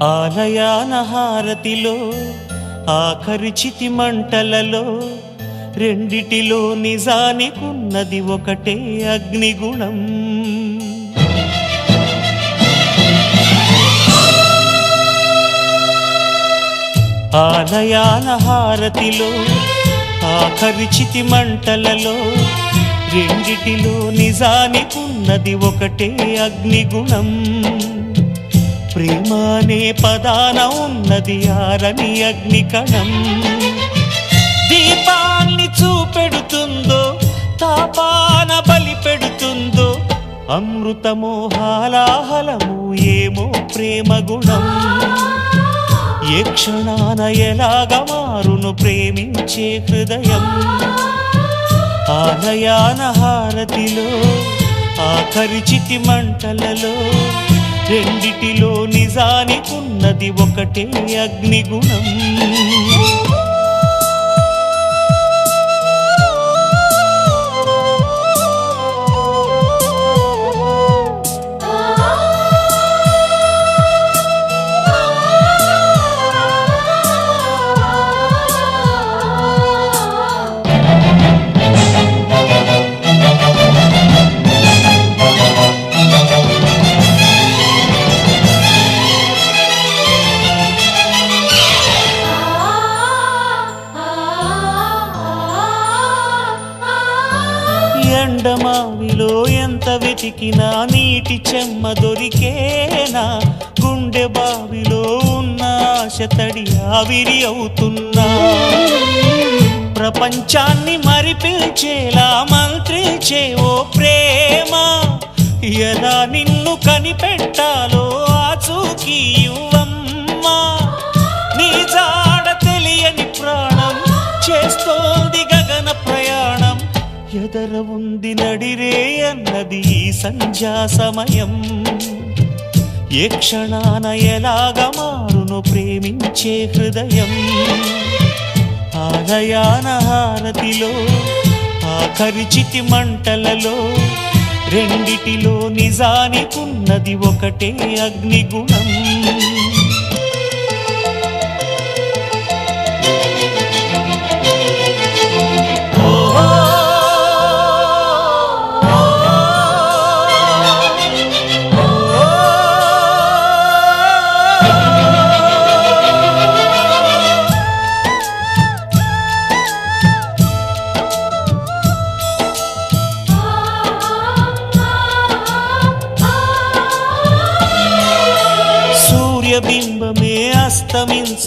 ఆలయాన హారతిలో ఆఖరి చితి మంటలలో రెండిటిలో నిజానికున్నది ఒకటే అగ్నిగుణం. ఆలయాన హారతిలో ఆఖరి చితి మంటలలో రెండిటిలో నిజానికున్నది ఒకటే అగ్నిగుణం. ప్రేమ అనే పదాన ఉన్నది ఆరని అగ్నికణం. దీపాన్ని చూపెడుతుందో తాపాన బలి పెడుతుందో అమృతమో హాలాహలము ఏమో ప్రేమ గుణం. ఏ క్షణాన ఎలాగ మారును ప్రేమించే హృదయం. ఆలయాన హారతిలో ఆఖరి చితి మంటలలో రెండిటిలో నిజానికున్నది ఒకటే అగ్నిగుణం. ఎండమావిలో ఎంత వెతికినా నీటి చెమ్మ దొరికేనా. గుండె బావిలో ఉన్న ఆశ తడి ఆవిరి అవుతున్నా. ప్రపంచాన్ని మరిపించేలా మంత్రించే ఓ ప్రేమ. ఎలా నిన్ను కనిపెట్టాలో ఆచూకీ ఇవ్వమ్మా. నీ జాడ తెలియని ప్రాణం చేస్తోంది గగన ప్రయాణం. ఎదర ఉంది నడిరే అన్నది ఈ సంధ్యా సమయం. ఏ క్షణాన ఎలాగ మారును ప్రేమించే హృదయం. ఆలయాన హారతిలో ఆఖరి చితి మంటలలో రెండిటిలో నిజానికున్నది ఒకటే అగ్నిగుణం. బింబమే అస్తమించ